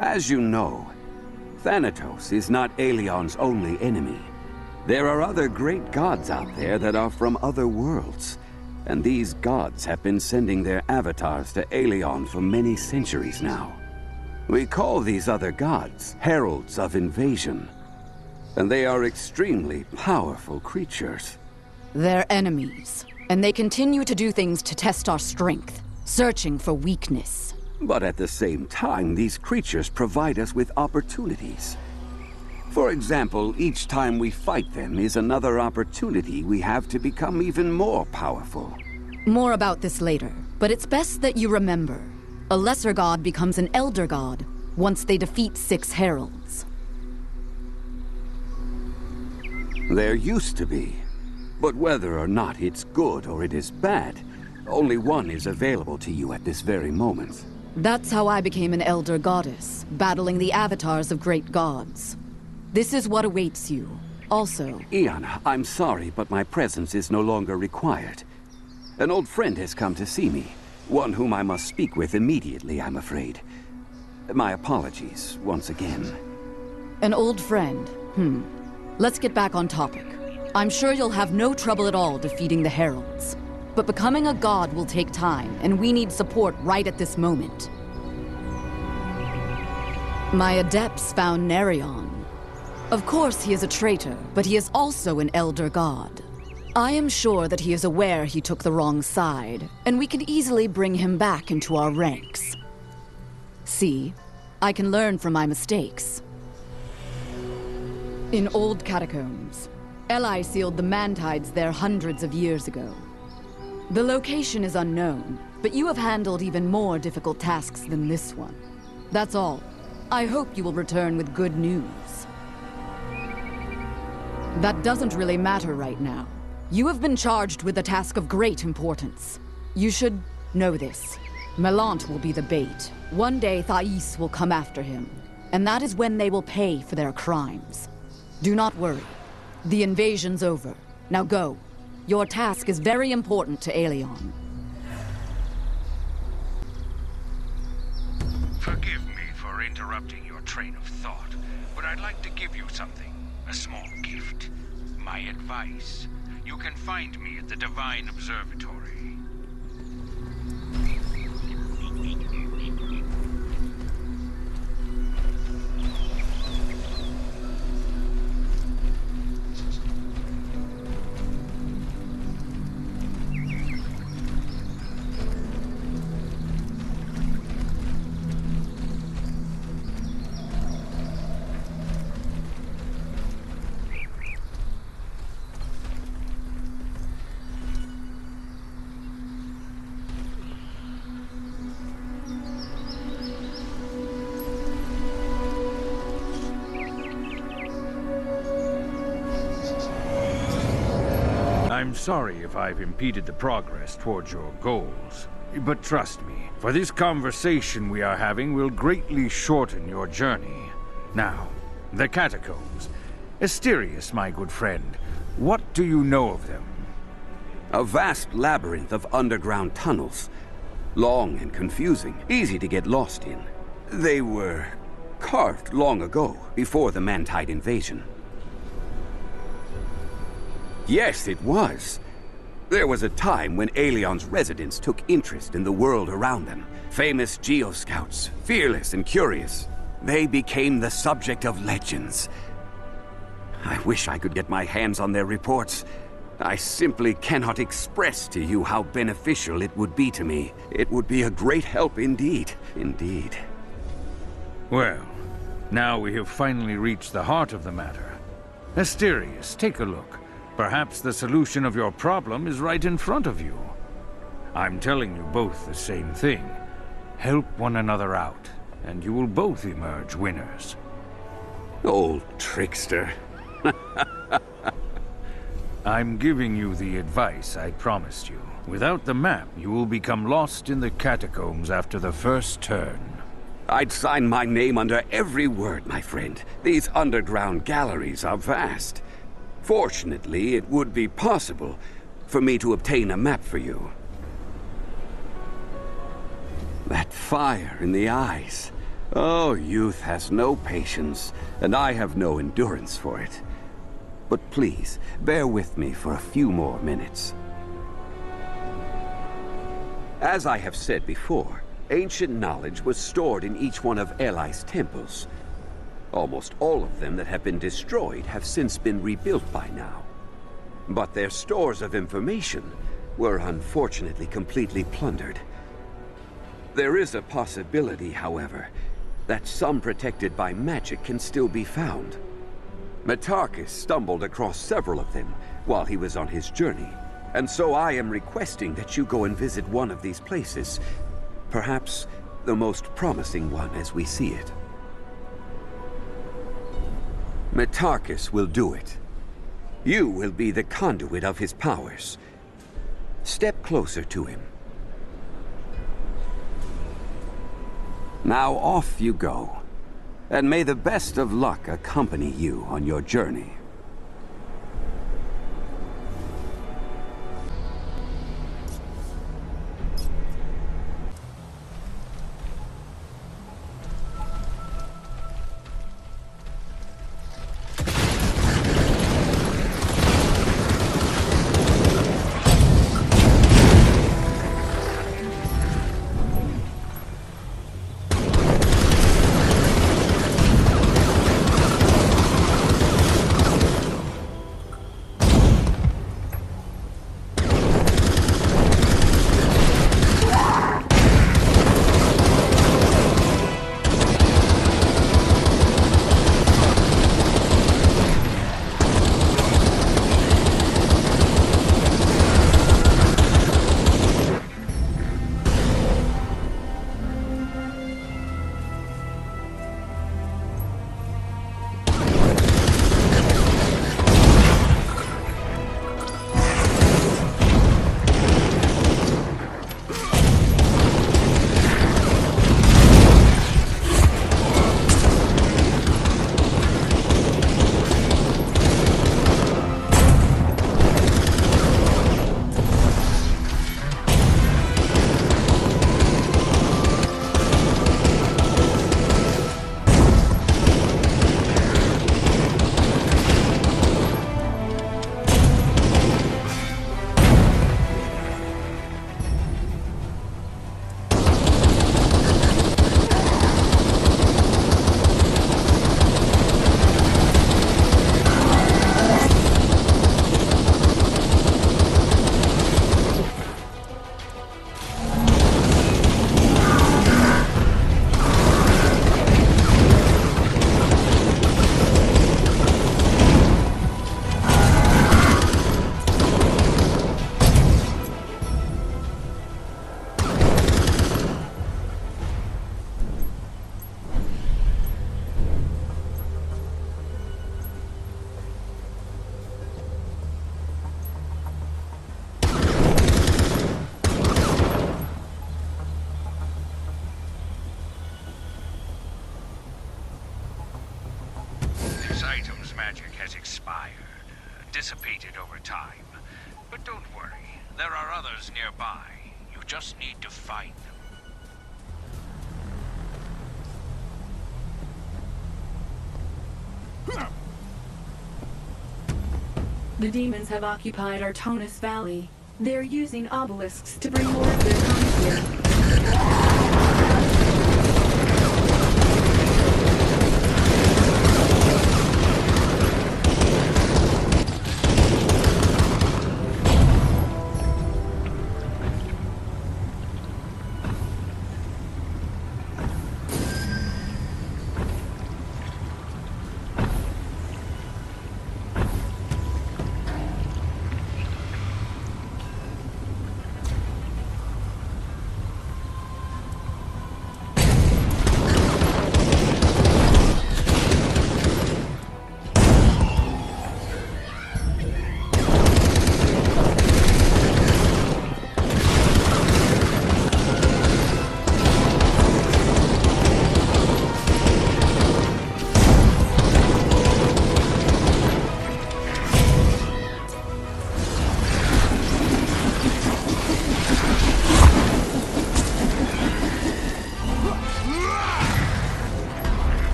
As you know, Thanatos is not Aelion's only enemy. There are other great gods out there that are from other worlds, and these gods have been sending their avatars to Aelion for many centuries now. We call these other gods heralds of invasion, and they are extremely powerful creatures. They're enemies, and they continue to do things to test our strength, searching for weakness. But at the same time, these creatures provide us with opportunities. For example, each time we fight them is another opportunity we have to become even more powerful. More about this later, but it's best that you remember. A lesser god becomes an elder god once they defeat 6 heralds. There used to be. But whether or not it's good or it is bad, only one is available to you at this very moment. That's how I became an elder goddess, battling the avatars of great gods. This is what awaits you. Also... Iana, I'm sorry, but my presence is no longer required. An old friend has come to see me. One whom I must speak with immediately, I'm afraid. My apologies, once again. An old friend? Let's get back on topic. I'm sure you'll have no trouble at all defeating the heralds. But becoming a god will take time, and we need support right at this moment. My adepts found Nerion. Of course he is a traitor, but he is also an elder god. I am sure that he is aware he took the wrong side, and we can easily bring him back into our ranks. See, I can learn from my mistakes. In old catacombs, Eli sealed the Mantides there hundreds of years ago. The location is unknown, but you have handled even more difficult tasks than this one. That's all. I hope you will return with good news. That doesn't really matter right now. You have been charged with a task of great importance. You should know this. Melant will be the bait. One day Thais will come after him, and that is when they will pay for their crimes. Do not worry. The invasion's over. Now go. Your task is very important to Aelion. Forgive me for interrupting your train of thought, but I'd like to give you something. A small gift. My advice. You can find me at the Divine Observatory. I'm sorry if I've impeded the progress towards your goals. But trust me, for this conversation we are having will greatly shorten your journey. Now, the catacombs. Asterius, my good friend, what do you know of them? A vast labyrinth of underground tunnels. Long and confusing, easy to get lost in. They were carved long ago, before the Mantide invasion. Yes, it was. There was a time when Aelion's residents took interest in the world around them. Famous geoscouts, fearless and curious. They became the subject of legends. I wish I could get my hands on their reports. I simply cannot express to you how beneficial it would be to me. It would be a great help indeed, indeed. Well, now we have finally reached the heart of the matter. Asterius, take a look. Perhaps the solution of your problem is right in front of you. I'm telling you both the same thing. Help one another out, and you will both emerge winners. Old trickster. I'm giving you the advice I promised you. Without the map, you will become lost in the catacombs after the first turn. I'd sign my name under every word, my friend. These underground galleries are vast. Fortunately, it would be possible for me to obtain a map for you. That fire in the eyes. Oh, youth has no patience, and I have no endurance for it. But please, bear with me for a few more minutes. As I have said before, ancient knowledge was stored in each one of Eli's temples. Almost all of them that have been destroyed have since been rebuilt by now. But their stores of information were unfortunately completely plundered. There is a possibility, however, that some protected by magic can still be found. Metarchus stumbled across several of them while he was on his journey, and so I am requesting that you go and visit one of these places, perhaps the most promising one as we see it. Metarchus will do it. You will be the conduit of his powers. Step closer to him. Now off you go, and may the best of luck accompany you on your journey. magic has expired, dissipated over time. But don't worry, there are others nearby. You just need to find them. The demons have occupied Artonis Valley. They're using obelisks to bring more of their kind here.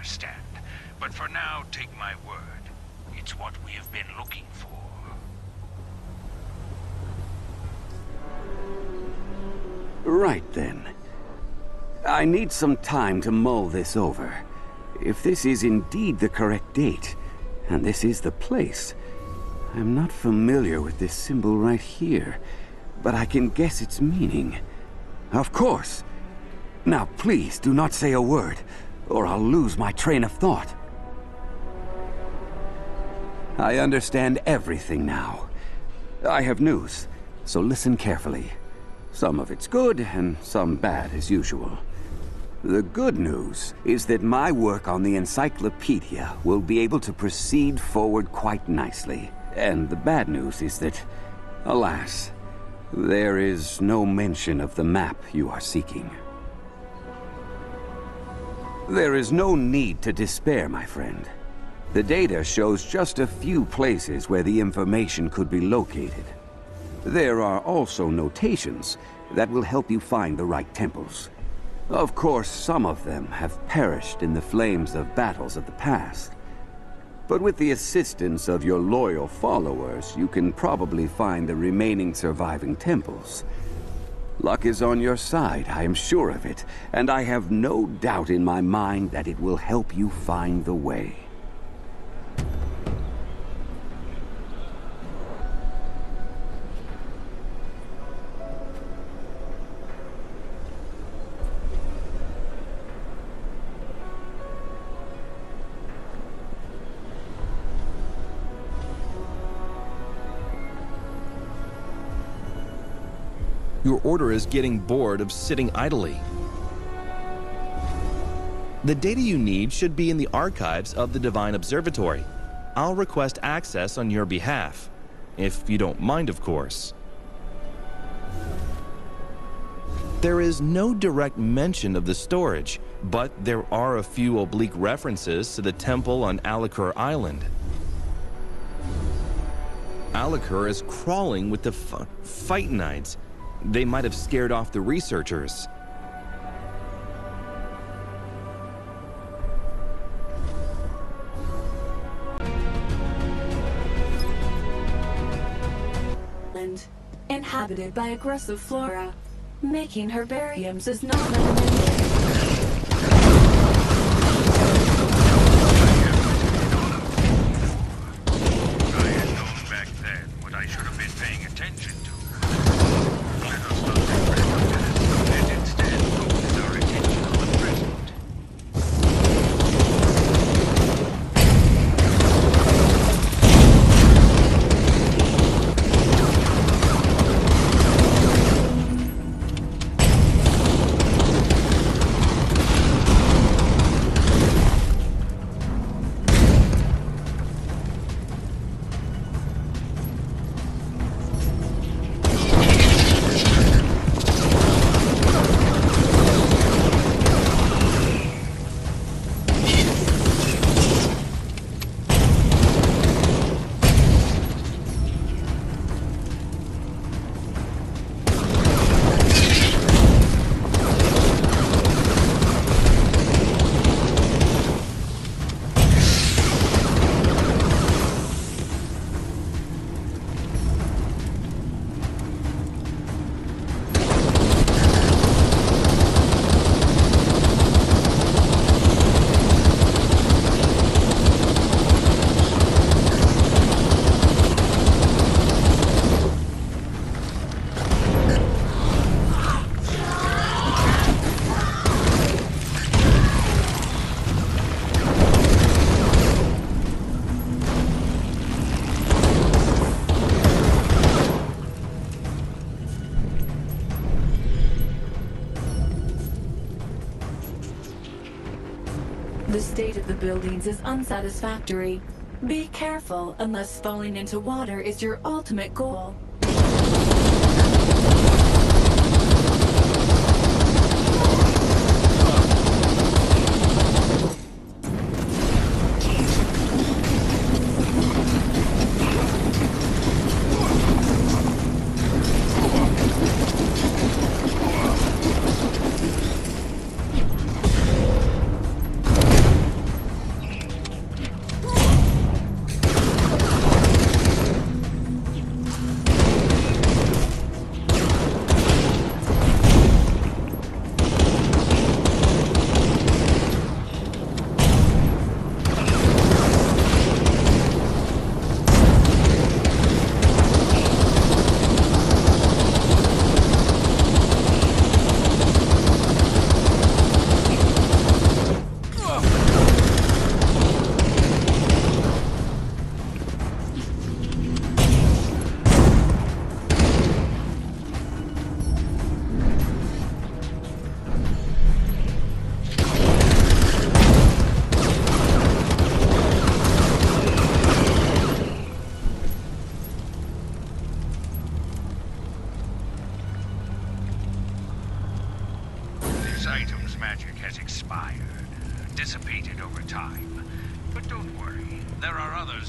understand. But for now, take my word. It's what we have been looking for. Right then. I need some time to mull this over. If this is indeed the correct date, and this is the place, I'm not familiar with this symbol right here, but I can guess its meaning. Of course. Now please do not say a word, or I'll lose my train of thought. I understand everything now. I have news, so listen carefully. Some of it's good, and some bad as usual. The good news is that my work on the encyclopedia will be able to proceed forward quite nicely. And the bad news is that, alas, there is no mention of the map you are seeking. There is no need to despair, my friend. The data shows just a few places where the information could be located. There are also notations that will help you find the right temples. Of course, some of them have perished in the flames of battles of the past. But with the assistance of your loyal followers, you can probably find the remaining surviving temples. Luck is on your side, I am sure of it, and I have no doubt in my mind that it will help you find the way. Your order is getting bored of sitting idly. The data you need should be in the archives of the Divine Observatory. I'll request access on your behalf. If you don't mind, of course. There is no direct mention of the storage, but there are a few oblique references to the temple on Alikur Island. Alikur is crawling with the Phytonides. They might have scared off the researchers. And inhabited by aggressive flora, making herbariums is not recommended. I had known back then what I should have been paying attention to. The state of the buildings is unsatisfactory. Be careful unless falling into water is your ultimate goal.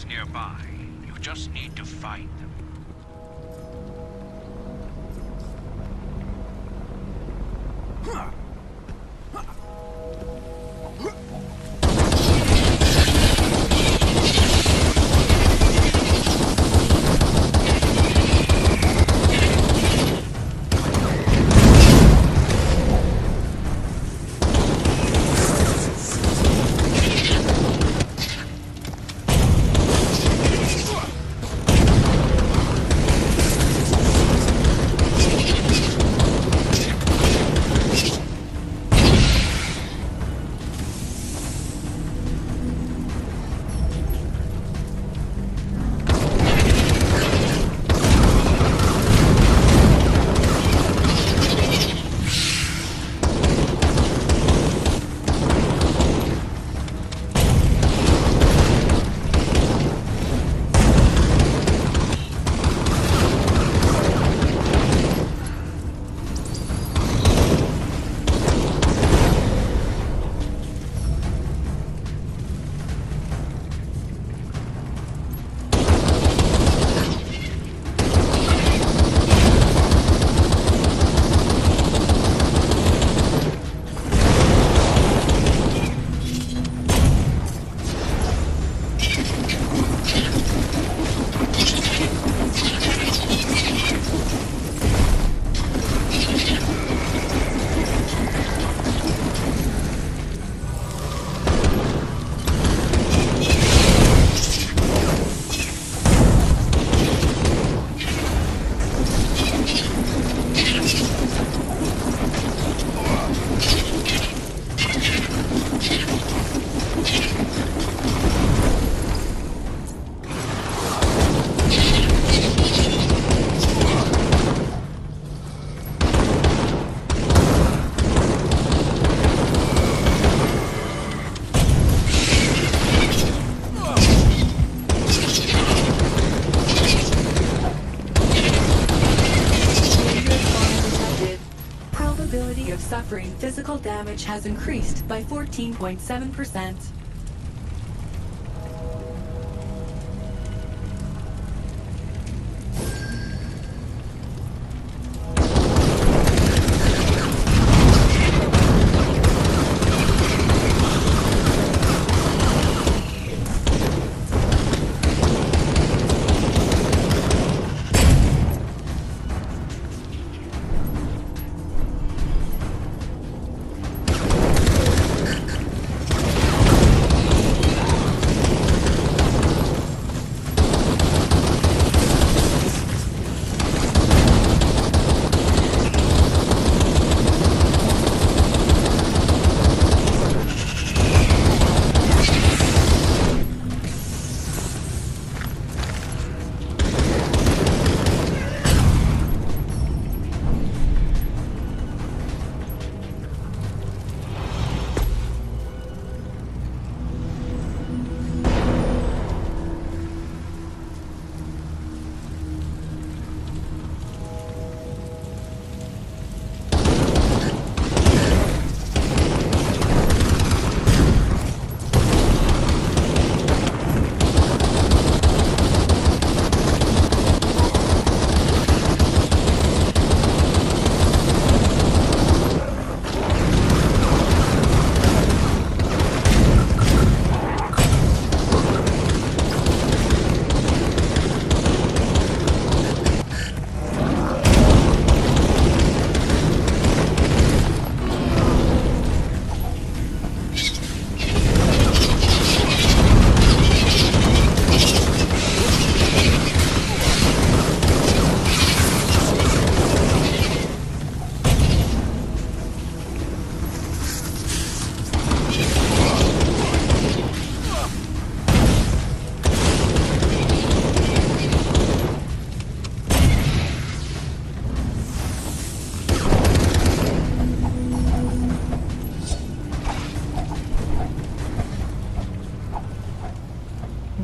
enemies nearby. You just need to find them. Suffering physical damage has increased by 14.7%.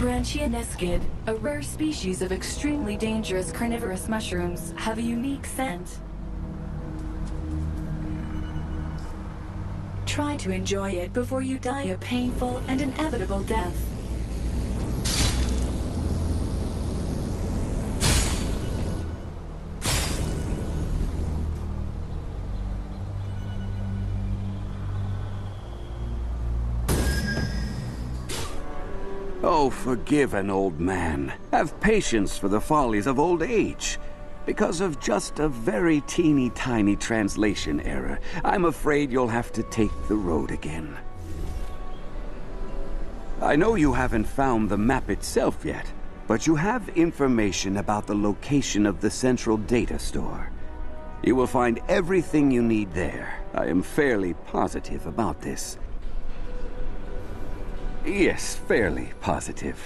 Branchianescid, a rare species of extremely dangerous carnivorous mushrooms, have a unique scent. Try to enjoy it before you die a painful and inevitable death. Oh, forgive an old man. Have patience for the follies of old age. Because of just a very teeny tiny translation error, I'm afraid you'll have to take the road again. I know you haven't found the map itself yet, but you have information about the location of the central data store. You will find everything you need there. I am fairly positive about this. Yes, fairly positive.